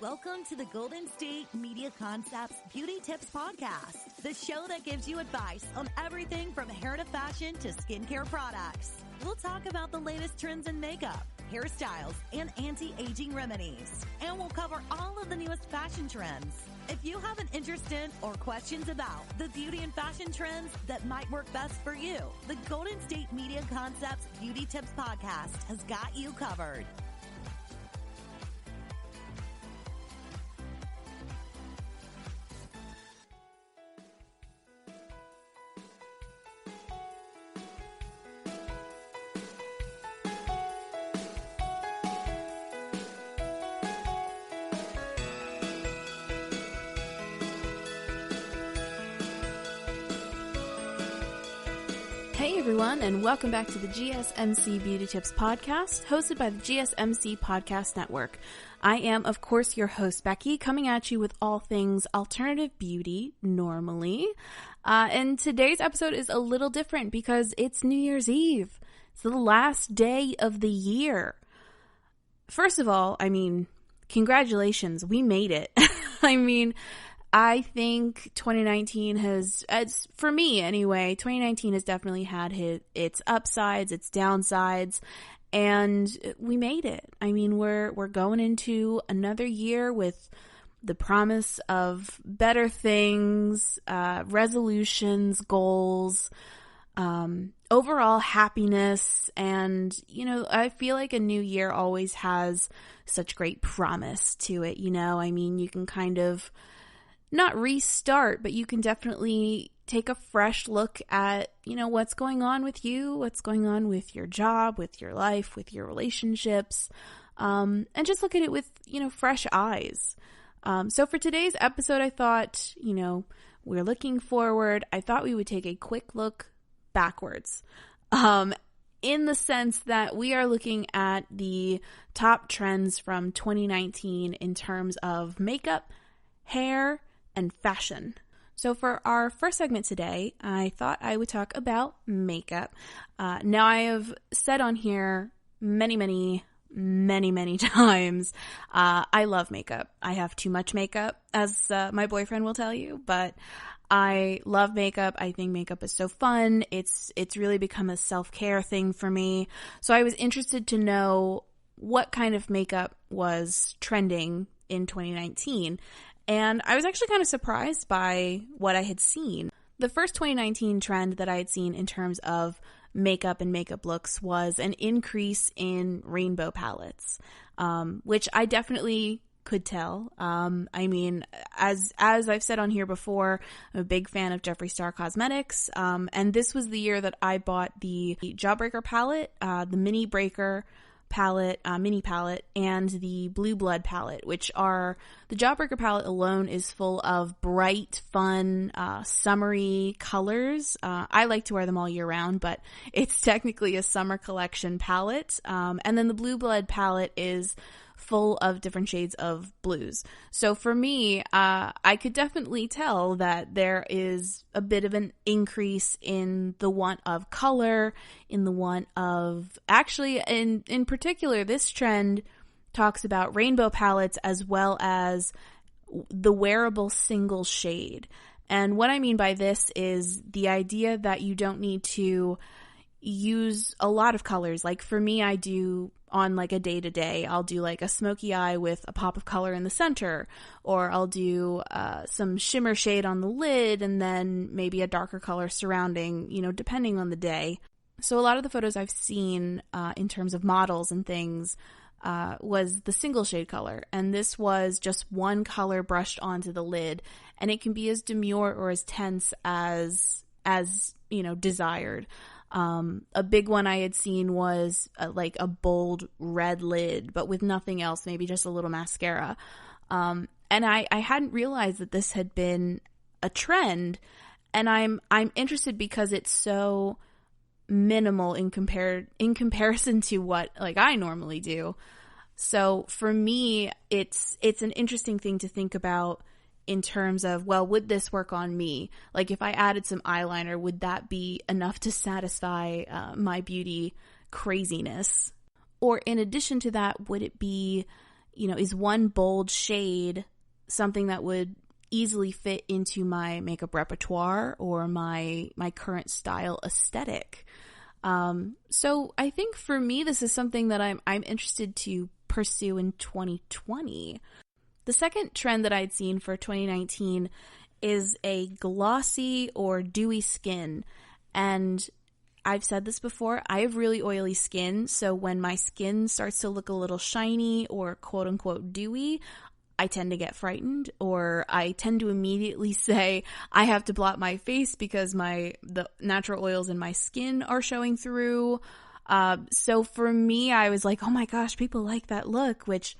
Welcome to the Golden State Media Concepts Beauty Tips Podcast, the show that gives you advice on everything from hair to fashion to skincare products. We'll talk about the latest trends in makeup, hairstyles, and anti-aging remedies. And we'll cover all of the newest fashion trends. If you have an interest in or questions about the beauty and fashion trends that might work best for you, the Golden State Media Concepts Beauty Tips Podcast has got you covered. Hey everyone, and welcome back to the GSMC Beauty Tips Podcast, hosted by the GSMC Podcast Network. I am, of course, your host, Becky, coming at you with all things alternative beauty, normally. And today's episode is a little different because it's New Year's Eve. It's the last day of the year. First of all, congratulations, we made it. I think 2019 for me anyway, 2019 has definitely had its upsides, its downsides, and we made it. We're going into another year with the promise of better things, resolutions, goals, overall happiness, and, I feel like a new year always has such great promise to it, you can kind of not restart, but you can definitely take a fresh look at, what's going on with you, what's going on with your job, with your life, with your relationships, and just look at it with, fresh eyes. So for today's episode, I thought, we're looking forward. I thought we would take a quick look backwards, in the sense that we are looking at the top trends from 2019 in terms of makeup, hair, and fashion. So for our first segment today, I thought I would talk about makeup. Now I have said on here many times, I love makeup. I have too much makeup, as my boyfriend will tell you, but I love makeup. I think makeup is so fun. It's really become a self-care thing for me. So I was interested to know what kind of makeup was trending in 2019. And I was actually kind of surprised by what I had seen. The first 2019 trend that I had seen in terms of makeup and makeup looks was an increase in rainbow palettes, which I definitely could tell. As I've said on here before, I'm a big fan of Jeffree Star Cosmetics, and this was the year that I bought the Jawbreaker palette, the Mini Breaker palette, mini palette, and the Blue Blood palette, which are, the Jawbreaker palette alone is full of bright, fun, summery colors. I like to wear them all year round, but it's technically a summer collection palette. And then the Blue Blood palette is full of different shades of blues. So for me, I could definitely tell that there is a bit of an increase in the want of color, in the want of, actually, in particular, this trend talks about rainbow palettes as well as the wearable single shade. And what I mean by this is the idea that you don't need to use a lot of colors. Like for me, I do on like a day-to-day, I'll do like a smoky eye with a pop of color in the center, or I'll do some shimmer shade on the lid and then maybe a darker color surrounding, depending on the day. So a lot of the photos I've seen in terms of models and things was the single shade color, and this was just one color brushed onto the lid, and it can be as demure or as tense as desired. A big one I had seen was like a bold red lid, but with nothing else, maybe just a little mascara. And I hadn't realized that this had been a trend, and I'm interested because it's so minimal in comparison to what like I normally do. So for me, it's an interesting thing to think about in terms of, well, would this work on me? Like if I added some eyeliner, would that be enough to satisfy my beauty craziness? Or in addition to that, would it be, is one bold shade something that would easily fit into my makeup repertoire or my current style aesthetic? So I think for me, this is something that I'm interested to pursue in 2020. The second trend that I'd seen for 2019 is a glossy or dewy skin. And I've said this before, I have really oily skin, so when my skin starts to look a little shiny or quote unquote dewy, I tend to get frightened, or I tend to immediately say I have to blot my face because the natural oils in my skin are showing through. So for me, I was like, oh my gosh, people like that look, which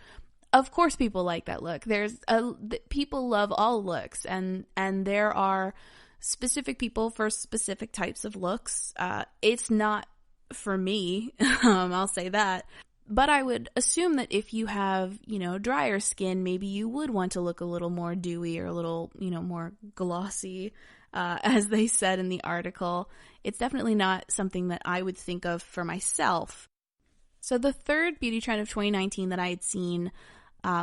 of course people like that look. People love all looks, and there are specific people for specific types of looks. It's not for me, I'll say that. But I would assume that if you have, drier skin, maybe you would want to look a little more dewy or a little, more glossy, as they said in the article. It's definitely not something that I would think of for myself. So the third beauty trend of 2019 that I had seen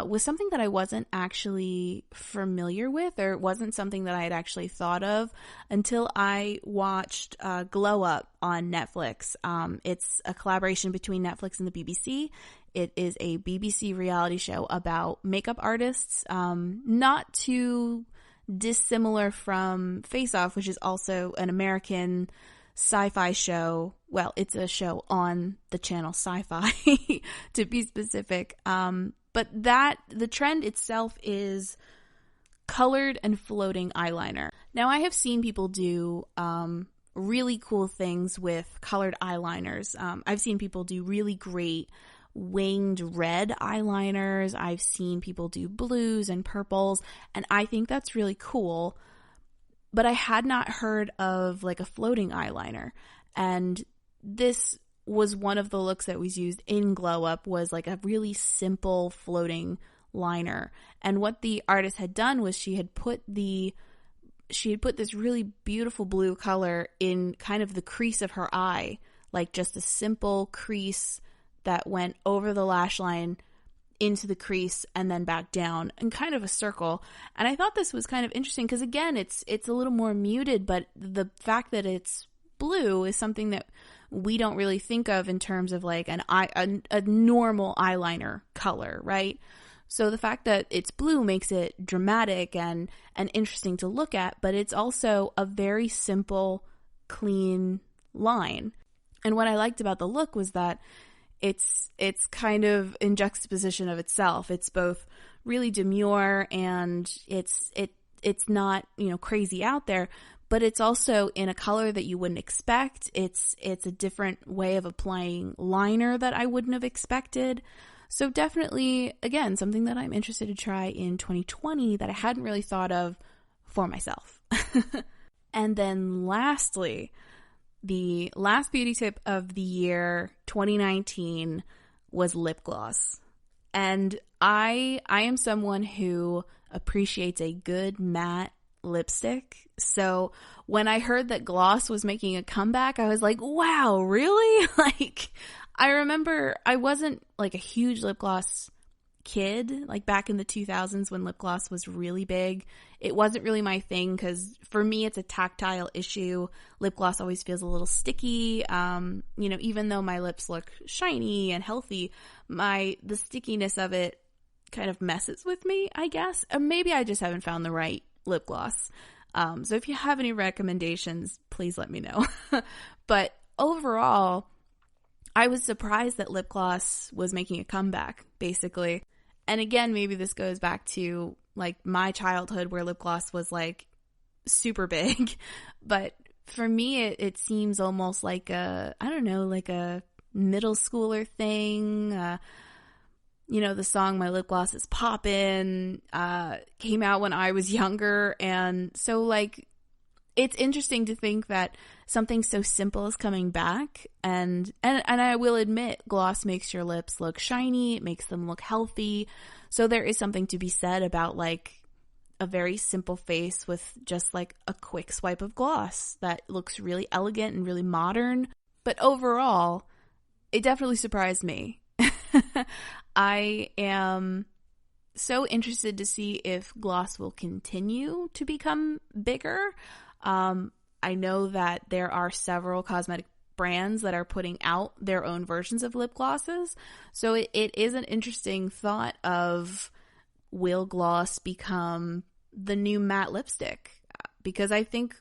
was something that I wasn't actually familiar with, or wasn't something that I had actually thought of until I watched Glow Up on Netflix. It's a collaboration between Netflix and the BBC. It is a BBC reality show about makeup artists, not too dissimilar from Face Off, which is also an American sci-fi show. Well, it's a show on the channel Sci-Fi, to be specific. But the trend itself is colored and floating eyeliner. Now, I have seen people do really cool things with colored eyeliners. I've seen people do really great winged red eyeliners. I've seen people do blues and purples, and I think that's really cool. But I had not heard of like a floating eyeliner, and this was one of the looks that was used in Glow Up, was like a really simple floating liner. And what the artist had done was she had put this really beautiful blue color in kind of the crease of her eye, like just a simple crease that went over the lash line into the crease and then back down in kind of a circle. And I thought this was kind of interesting because, again, it's a little more muted, but the fact that it's blue is something that we don't really think of in terms of like a normal eyeliner color, right? So the fact that it's blue makes it dramatic and interesting to look at, but it's also a very simple, clean line. And what I liked about the look was that it's kind of in juxtaposition of itself. It's both really demure and it's not, crazy out there, but it's also in a color that you wouldn't expect. It's a different way of applying liner that I wouldn't have expected. So definitely, again, something that I'm interested to try in 2020 that I hadn't really thought of for myself. And then lastly, the last beauty tip of the year 2019 was lip gloss. And I am someone who appreciates a good matte lipstick. So when I heard that gloss was making a comeback, I was like, wow, really? Like, I remember I wasn't like a huge lip gloss kid, like back in the 2000s when lip gloss was really big. It wasn't really my thing because for me it's a tactile issue. Lip gloss always feels a little sticky. Even though my lips look shiny and healthy, the stickiness of it kind of messes with me, I guess. Or maybe I just haven't found the right lip gloss. So if you have any recommendations, please let me know. But overall, I was surprised that lip gloss was making a comeback, basically. And again, maybe this goes back to like my childhood where lip gloss was like super big. But for me, it seems almost like a middle schooler thing. The song My Lip Gloss Is Poppin' came out when I was younger. And so like, it's interesting to think that something so simple is coming back. And I will admit, gloss makes your lips look shiny. It makes them look healthy. So there is something to be said about like a very simple face with just like a quick swipe of gloss that looks really elegant and really modern. But overall, it definitely surprised me. I am so interested to see if gloss will continue to become bigger. I know that there are several cosmetic brands that are putting out their own versions of lip glosses. So it is an interesting thought of, will gloss become the new matte lipstick? Because I think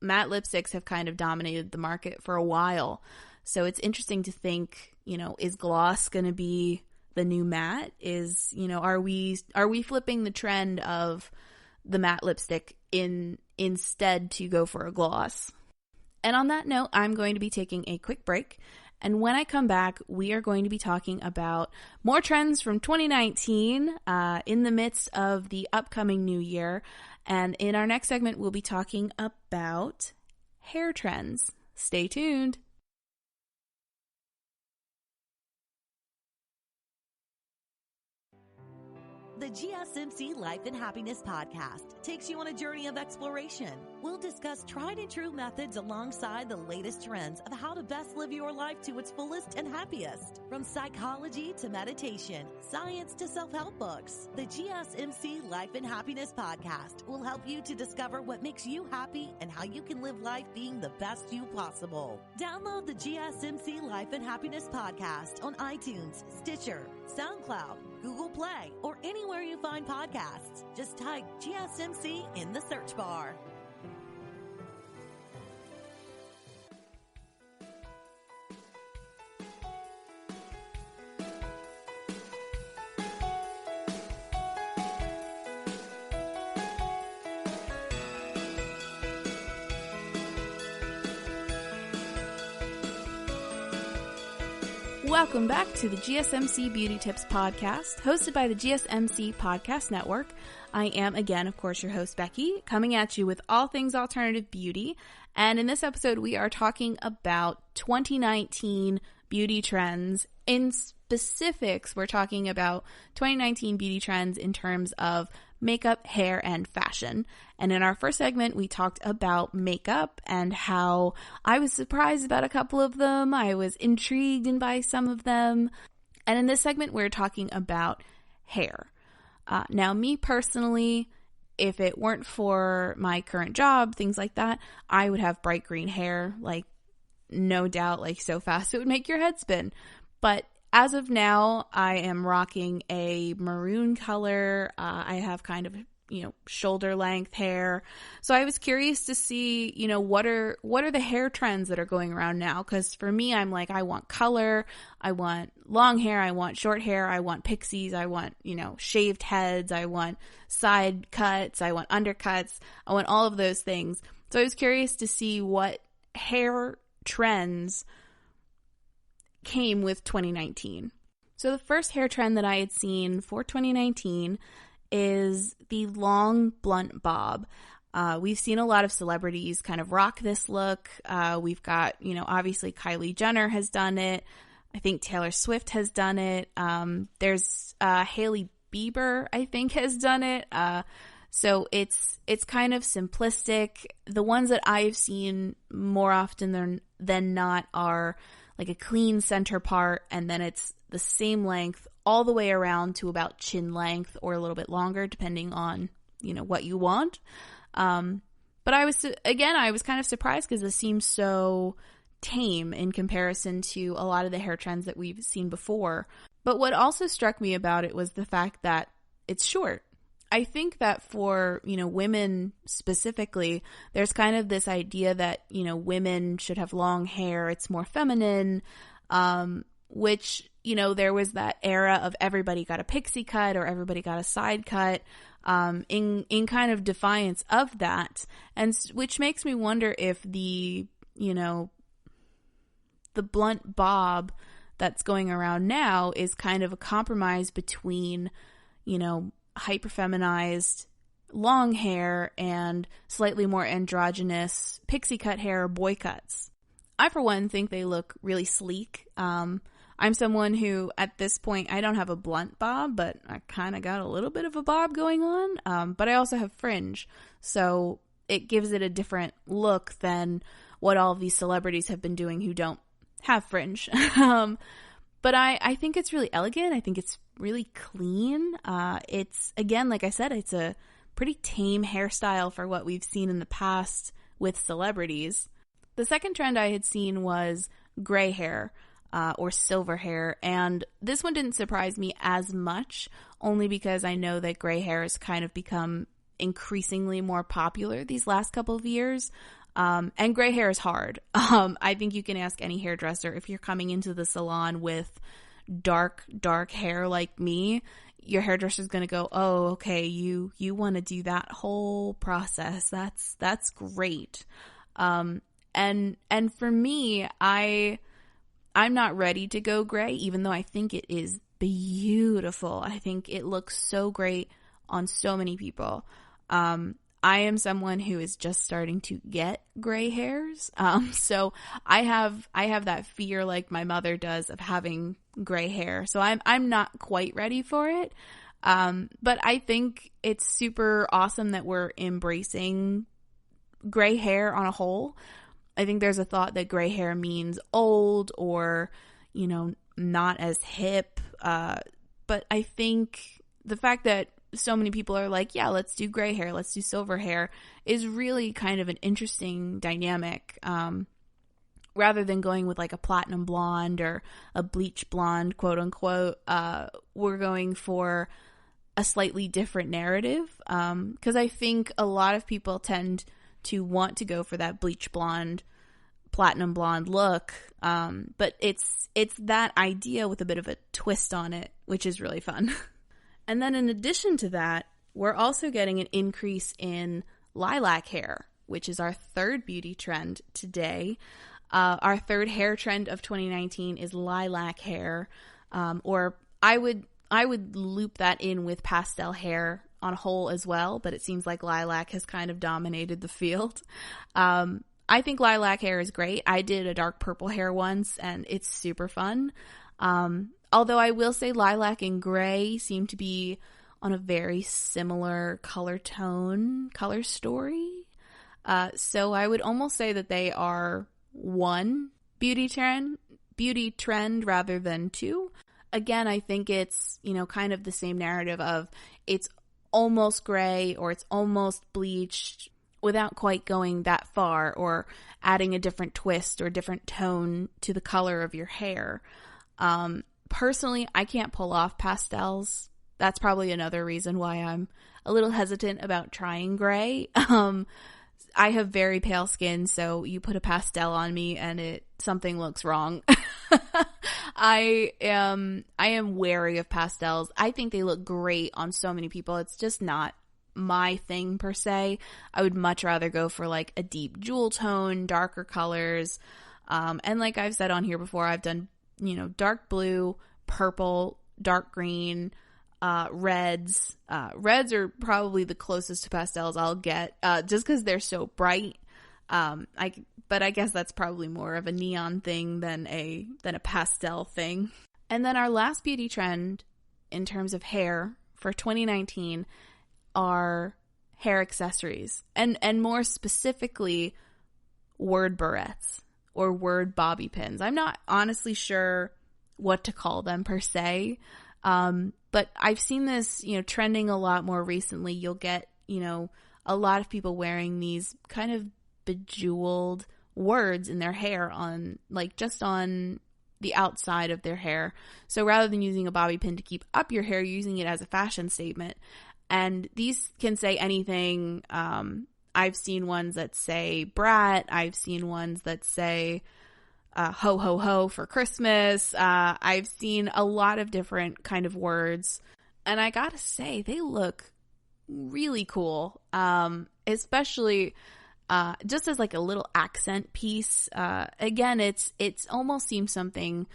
matte lipsticks have kind of dominated the market for a while. So it's interesting to think, is gloss going to be the new matte? Are we flipping the trend of the matte lipstick instead to go for a gloss? And on that note, I'm going to be taking a quick break. And when I come back, we are going to be talking about more trends from 2019 in the midst of the upcoming new year. And in our next segment, we'll be talking about hair trends. Stay tuned. The GSMC Life and Happiness podcast takes you on a journey of exploration. We'll discuss tried and true methods alongside the latest trends of how to best live your life to its fullest and happiest. From psychology to meditation, science to self-help books, the GSMC Life and Happiness podcast will help you to discover what makes you happy and how you can live life being the best you possible. Download the GSMC Life and Happiness podcast on iTunes, Stitcher, SoundCloud, Google Play, or anywhere you find podcasts. Just type GSMC in the search bar. Welcome back to the GSMC Beauty Tips podcast, hosted by the GSMC Podcast Network. I am, again, of course, your host, Becky, coming at you with all things alternative beauty. And in this episode, we are talking about 2019 beauty trends. In specifics, we're talking about 2019 beauty trends in terms of makeup, hair, and fashion. And in our first segment, we talked about makeup and how I was surprised about a couple of them. I was intrigued by some of them. And in this segment, we're talking about hair. Now, me personally, if it weren't for my current job, things like that, I would have bright green hair, like no doubt, like so fast it would make your head spin. But as of now, I am rocking a maroon color. I have kind of, shoulder length hair. So I was curious to see, what are the hair trends that are going around now? Because for me, I'm like, I want color, I want long hair, I want short hair, I want pixies, I want, shaved heads, I want side cuts, I want undercuts, I want all of those things. So I was curious to see what hair trends came with 2019. So the first hair trend that I had seen for 2019 is the long blunt bob. We've seen a lot of celebrities kind of rock this look. We've got, obviously Kylie Jenner has done it. I think Taylor Swift has done it. There's Hailey Bieber, I think, has done it. So it's kind of simplistic. The ones that I've seen more often than not are like a clean center part, and then it's the same length all the way around to about chin length or a little bit longer, depending on, what you want. But I was kind of surprised because this seems so tame in comparison to a lot of the hair trends that we've seen before. But what also struck me about it was the fact that it's short. I think that for, women specifically, there's kind of this idea that, women should have long hair. It's more feminine, which, there was that era of everybody got a pixie cut or everybody got a side cut, in kind of defiance of that. And which makes me wonder if the blunt bob that's going around now is kind of a compromise between, hyper feminized long hair and slightly more androgynous pixie cut hair or boy cuts. I, for one, think they look really sleek. I'm someone who, at this point, I don't have a blunt bob, but I kind of got a little bit of a bob going on. But I also have fringe, so it gives it a different look than what all of these celebrities have been doing who don't have fringe. But I think it's really elegant. I think it's really clean. It's, again, like I said, it's a pretty tame hairstyle for what we've seen in the past with celebrities. The second trend I had seen was gray hair or silver hair. And this one didn't surprise me as much, only because I know that gray hair has kind of become increasingly more popular these last couple of years. And gray hair is hard. I think you can ask any hairdresser if you're coming into the salon with dark hair like me, your hairdresser's going to go, oh, okay, you want to do that whole process. That's great. And for me, I'm not ready to go gray, even though I think it is beautiful. I think it looks so great on so many people. I am someone who is just starting to get gray hairs. So I have that fear like my mother does of having gray hair. So I'm not quite ready for it. But I think it's super awesome that we're embracing gray hair on a whole. I think there's a thought that gray hair means old or, not as hip. But I think the fact that so many people are like, yeah, let's do gray hair, let's do silver hair, is really kind of an interesting dynamic. Rather than going with like a platinum blonde or a bleach blonde, quote unquote, we're going for a slightly different narrative. Because I think a lot of people tend to want to go for that bleach blonde, platinum blonde look. But it's that idea with a bit of a twist on it, which is really fun. And then in addition to that, we're also getting an increase in lilac hair, which is our third beauty trend today. Our third hair trend of 2019 is lilac hair, or I would loop that in with pastel hair on a whole as well, but it seems like lilac has kind of dominated the field. I think lilac hair is great. I did a dark purple hair once, and it's super fun. Although I will say lilac and gray seem to be on a very similar color story. So I would almost say that they are one beauty trend rather than two. Again, I think it's, kind of the same narrative of it's almost gray or it's almost bleached without quite going that far or adding a different twist or different tone to the color of your hair. Personally, I can't pull off pastels. That's probably another reason why I'm a little hesitant about trying gray. I have very pale skin, so you put a pastel on me and something looks wrong. I am wary of pastels. I think they look great on so many people. It's just not my thing per se. I would much rather go for like a deep jewel tone, darker colors. And like I've said on here before, I've done dark blue, purple, dark green, reds. Reds are probably the closest to pastels I'll get, just because they're so bright. But I guess that's probably more of a neon thing than a pastel thing. And then our last beauty trend in terms of hair for 2019 are hair accessories, and more specifically word barrettes or word bobby pins. I'm not honestly sure what to call them per se, but I've seen this, trending a lot more recently. You'll get, a lot of people wearing these kind of bejeweled words in their hair on the outside of their hair. So rather than using a bobby pin to keep up your hair, you're using it as a fashion statement. And these can say anything. I've seen ones that say brat. I've seen ones that say ho, ho, ho for Christmas. I've seen a lot of different kind of words. And I gotta say, they look really cool. Especially just as like a little accent piece. Again, it's almost seems something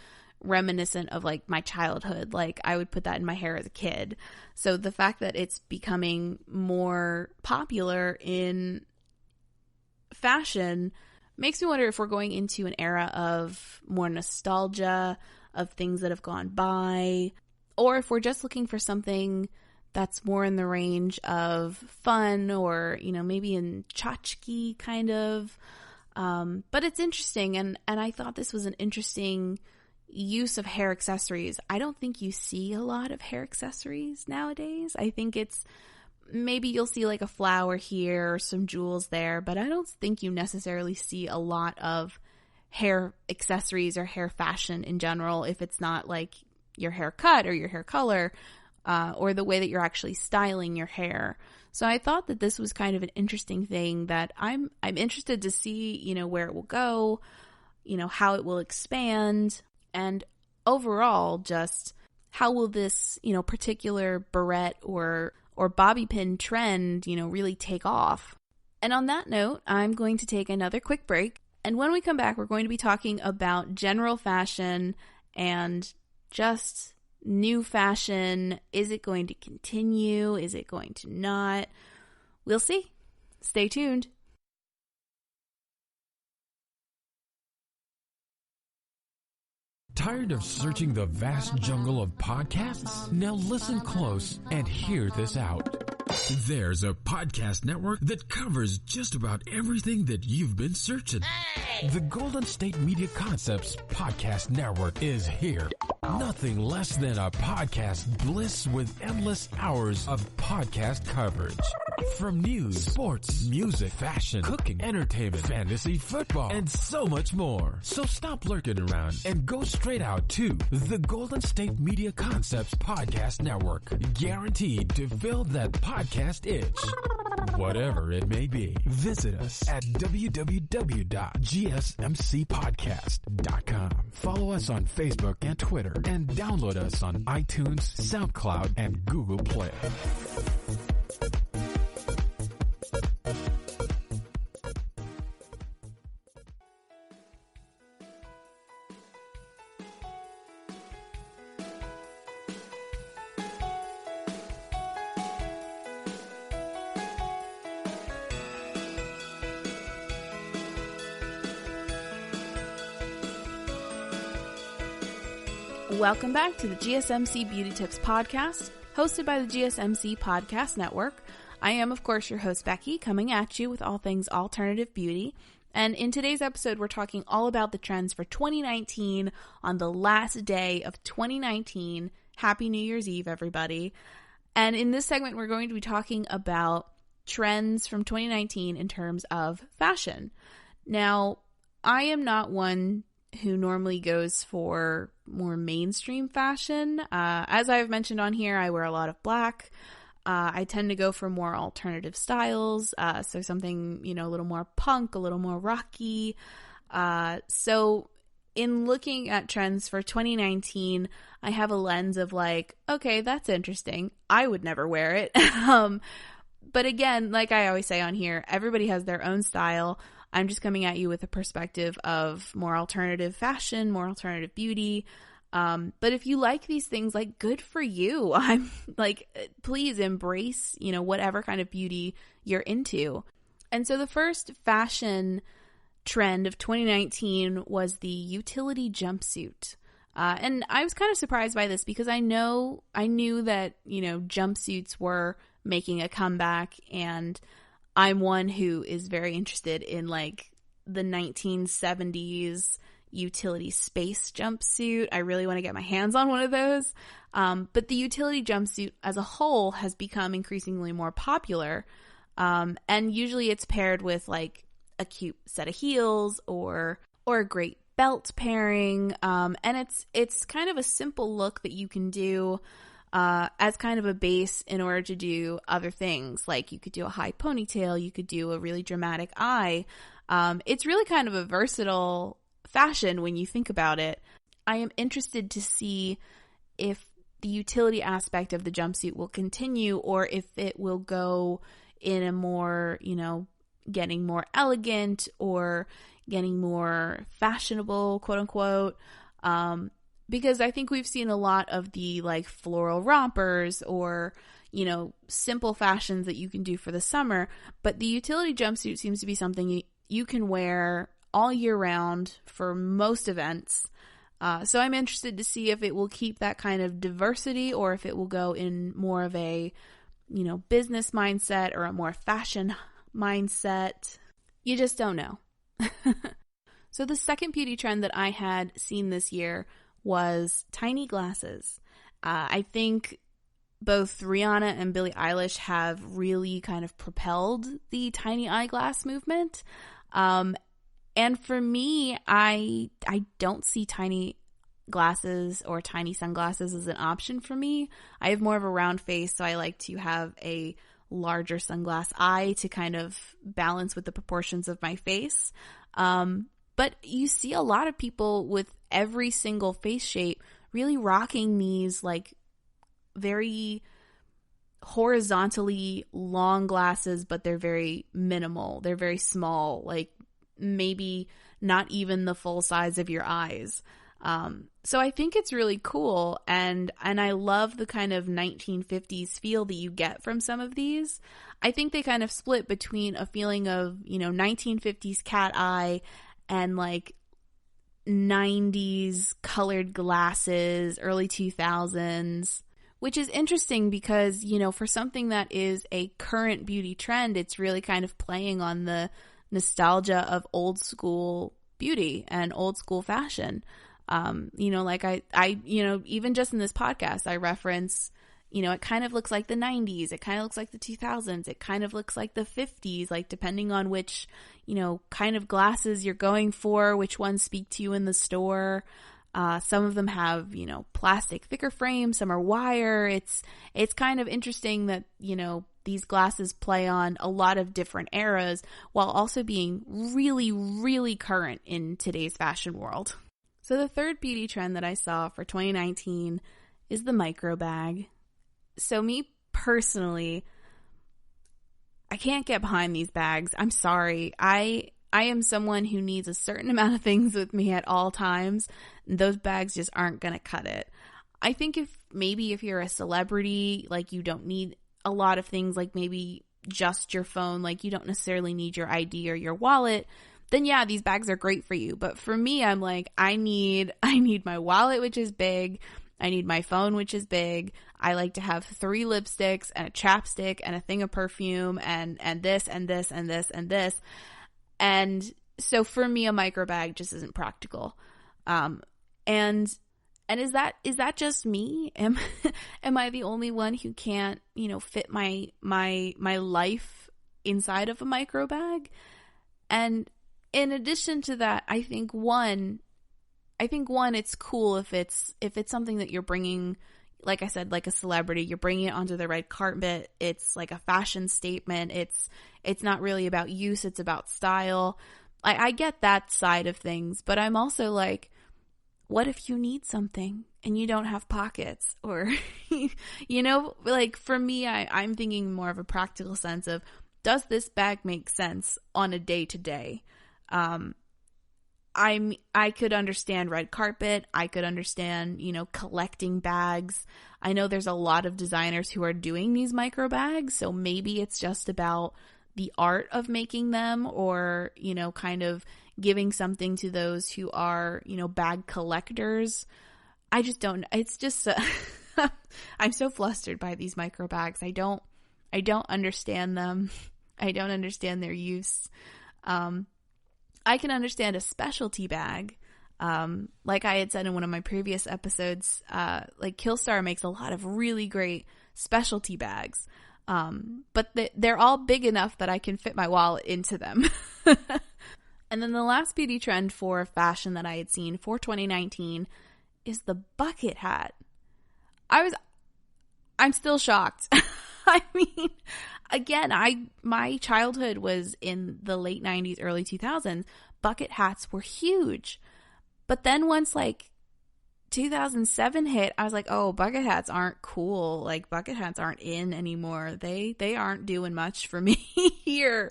reminiscent of like my childhood. Like I would put that in my hair as a kid. So the fact that it's becoming more popular in fashion makes me wonder if we're going into an era of more nostalgia, of things that have gone by, or if we're just looking for something that's more in the range of fun or, maybe in tchotchke kind of. But it's interesting. And I thought this was an interesting, use of hair accessories, I don't think you see a lot of hair accessories nowadays. I think it's maybe you'll see like a flower here or some jewels there, but I don't think you necessarily see a lot of hair accessories or hair fashion in general if it's not like your haircut or your hair color or the way that you're actually styling your hair. So I thought that this was kind of an interesting thing that I'm interested to see, you know, where it will go, you know, how it will expand, and overall just how will this, you know, particular barrette or bobby pin trend, you know, really take off. And on that note, I'm going to take another quick break. And when we come back, we're going to be talking about general fashion and just new fashion. Is it going to continue? Is it going to not? We'll see. Stay tuned. Tired of searching the vast jungle of podcasts? Now listen close and hear this out. There's a podcast network that covers just about everything that you've been searching. Hey! The Golden State Media Concepts Podcast Network is here. Nothing less than a podcast bliss with endless hours of podcast coverage. From news, sports, music, fashion, cooking, entertainment, fantasy, football, and so much more. So stop lurking around and go straight out to the Golden State Media Concepts Podcast Network. Guaranteed to fill that podcast itch. Whatever it may be. Visit us at www.gsmcpodcast.com. Follow us on Facebook and Twitter, and download us on iTunes, SoundCloud, and Google Play. Welcome back to the GSMC Beauty Tips Podcast, hosted by the GSMC Podcast Network. I am, of course, your host, Becky, coming at you with all things alternative beauty. And in today's episode, we're talking all about the trends for 2019 on the last day of 2019. Happy New Year's Eve, everybody. And in this segment, we're going to be talking about trends from 2019 in terms of fashion. Now, I am not one who normally goes for more mainstream fashion. As I've mentioned on here, I wear a lot of black. I tend to go for more alternative styles. So something, you know, a little more punk, a little more rocky. So in looking at trends for 2019, I have a lens of like, okay, that's interesting. I would never wear it. But again, like I always say on here, everybody has their own style. I'm just coming at you with a perspective of more alternative fashion, more alternative beauty. But if you like these things, like, good for you. I'm like, please embrace, you know, whatever kind of beauty you're into. And so the first fashion trend of 2019 was the utility jumpsuit. And I was kind of surprised by this because I knew that, you know, jumpsuits were making a comeback, and I'm one who is very interested in like the 1970s utility space jumpsuit. I really want to get my hands on one of those. But the utility jumpsuit as a whole has become increasingly more popular. And usually it's paired with like a cute set of heels or a great belt pairing. And it's kind of a simple look that you can do as kind of a base in order to do other things. Like you could do a high ponytail, you could do a really dramatic eye. It's really kind of a versatile fashion when you think about it. I am interested to see if the utility aspect of the jumpsuit will continue or if it will go in a more, you know, getting more elegant or getting more fashionable, quote unquote. Because I think we've seen a lot of the like floral rompers or, you know, simple fashions that you can do for the summer. But the utility jumpsuit seems to be something you can wear all year round for most events. So I'm interested to see if it will keep that kind of diversity or if it will go in more of a, you know, business mindset or a more fashion mindset. You just don't know. So the second beauty trend that I had seen this year was tiny glasses. I think both Rihanna and Billie Eilish have really kind of propelled the tiny eyeglass movement. And for me, I don't see tiny glasses or tiny sunglasses as an option for me. I have more of a round face, so I like to have a larger sunglass eye to kind of balance with the proportions of my face. But you see a lot of people with every single face shape really rocking these like very horizontally long glasses, but they're very minimal. They're very small, like maybe not even the full size of your eyes. So I think it's really cool, and I love the kind of 1950s feel that you get from some of these. I think they kind of split between a feeling of, 1950s cat eye and like 90s colored glasses, early 2000s, which is interesting because, for something that is a current beauty trend, it's really kind of playing on the nostalgia of old school beauty and old school fashion. Like I even just in this podcast, I reference, it kind of looks like the 90s. It kind of looks like the 2000s. It kind of looks like the 50s, like depending on which, kind of glasses you're going for, which ones speak to you in the store. Some of them have, plastic thicker frames. Some are wire. It's kind of interesting that, these glasses play on a lot of different eras while also being really, really current in today's fashion world. So the third beauty trend that I saw for 2019 is the micro bag. So me personally, I can't get behind these bags. I'm sorry. I am someone who needs a certain amount of things with me at all times. Those bags just aren't going to cut it. I think if you're a celebrity, like you don't need a lot of things, like maybe just your phone, like you don't necessarily need your ID or your wallet, then yeah, these bags are great for you. But for me, I'm like, I need my wallet, which is big. I need my phone, which is big. I like to have 3 lipsticks and a chapstick and a thing of perfume and this and this and this and this. And so for me, a micro bag just isn't practical. And is that just me? Am I the only one who can't, fit my life inside of a micro bag? And in addition to that, I think one, it's cool if it's something that you're bringing, like I said, like a celebrity, you're bringing it onto the red carpet. It's like a fashion statement. It's not really about use. It's about style. I get that side of things, but I'm also like, what if you need something and you don't have pockets? Or, like for me, I'm thinking more of a practical sense of, does this bag make sense on a day to day? I could understand red carpet. I could understand, collecting bags. I know there's a lot of designers who are doing these micro bags. So maybe it's just about the art of making them, or, kind of giving something to those who are, bag collectors. I just don't, it's just, I'm so flustered by these micro bags. I don't understand them. I don't understand their use. I can understand a specialty bag. Like I had said in one of my previous episodes, like Killstar makes a lot of really great specialty bags. But they're all big enough that I can fit my wallet into them. And then the last beauty trend for fashion that I had seen for 2019 is the bucket hat. I'm still shocked. I mean, again, my childhood was in the late 90s, early 2000s. Bucket hats were huge. But then once like 2007 hit, I was like, oh, bucket hats aren't cool. Like bucket hats aren't in anymore. They aren't doing much for me here.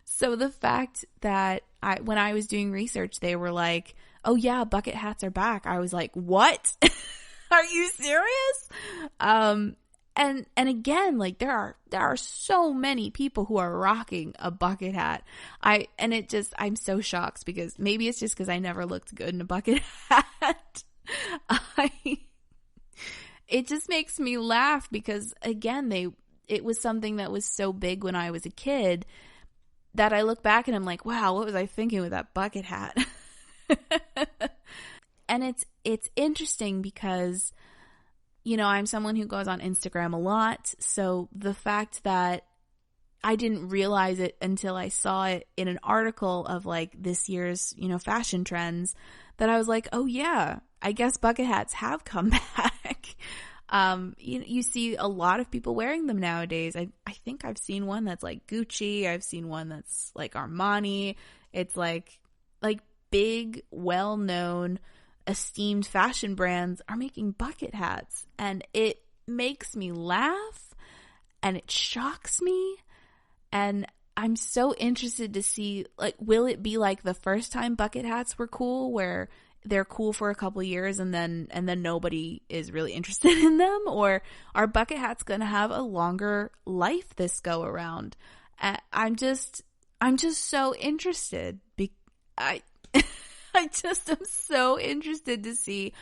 So the fact that when I was doing research, they were like, oh yeah, bucket hats are back. I was like, what? Are you serious? And again, like there are so many people who are rocking a bucket hat. I'm so shocked because maybe it's just because I never looked good in a bucket hat. It just makes me laugh because again, it was something that was so big when I was a kid that I look back and I'm like, wow, what was I thinking with that bucket hat? And it's interesting because, you know, I'm someone who goes on Instagram a lot. So the fact that I didn't realize it until I saw it in an article of like this year's, you know, fashion trends, that I was like, oh yeah, I guess bucket hats have come back. You see a lot of people wearing them nowadays. I think I've seen one that's like Gucci. I've seen one that's like Armani. It's like big, well-known, esteemed fashion brands are making bucket hats. And it makes me laugh and it shocks me. And I'm so interested to see, like, will it be like the first time bucket hats were cool, where they're cool for a couple years and then nobody is really interested in them? Or are bucket hats going to have a longer life this go around? I'm just so interested. I just am so interested to see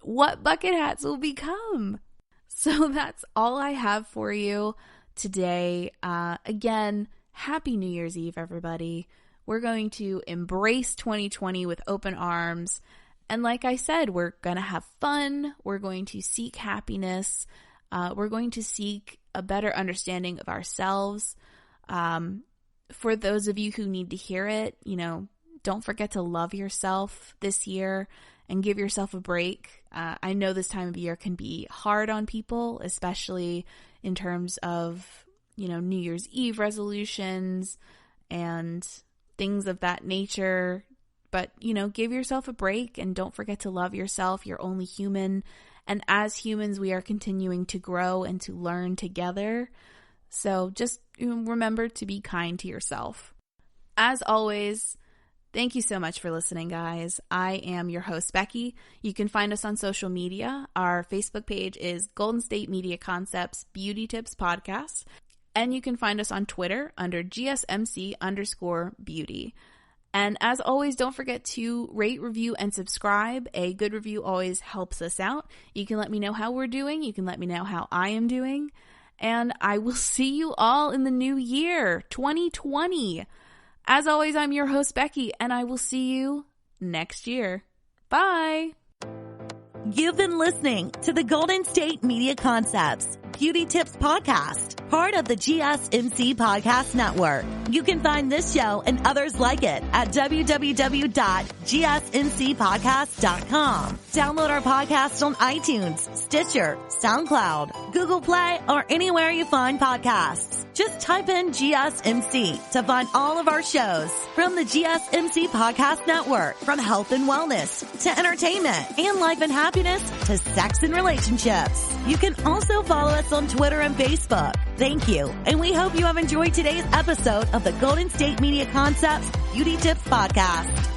what bucket hats will become. So that's all I have for you today. Again, happy New Year's Eve, everybody. We're going to embrace 2020 with open arms. And like I said, we're going to have fun. We're going to seek happiness. We're going to seek a better understanding of ourselves. For those of you who need to hear it, you know, don't forget to love yourself this year and give yourself a break. I know this time of year can be hard on people, especially in terms of, you know, New Year's Eve resolutions and things of that nature. But, you know, give yourself a break and don't forget to love yourself. You're only human. And as humans, we are continuing to grow and to learn together. So just remember to be kind to yourself. As always, thank you so much for listening, guys. I am your host, Becky. You can find us on social media. Our Facebook page is Golden State Media Concepts Beauty Tips Podcast. And you can find us on Twitter under GSMC_beauty. And as always, don't forget to rate, review, and subscribe. A good review always helps us out. You can let me know how we're doing. You can let me know how I am doing. And I will see you all in the new year, 2020. As always, I'm your host, Becky, and I will see you next year. Bye. You've been listening to the Golden State Media Concepts Beauty Tips Podcast, part of the GSMC Podcast Network. You can find this show and others like it at www.gsmcpodcast.com. Download our podcast on iTunes, Stitcher, SoundCloud, Google Play, or anywhere you find podcasts. Just type in GSMC to find all of our shows from the GSMC Podcast Network, from health and wellness to entertainment and life and happiness to sex and relationships. You can also follow us on Twitter and Facebook. Thank you, and we hope you have enjoyed today's episode of the Golden State Media Concepts Beauty Tips Podcast.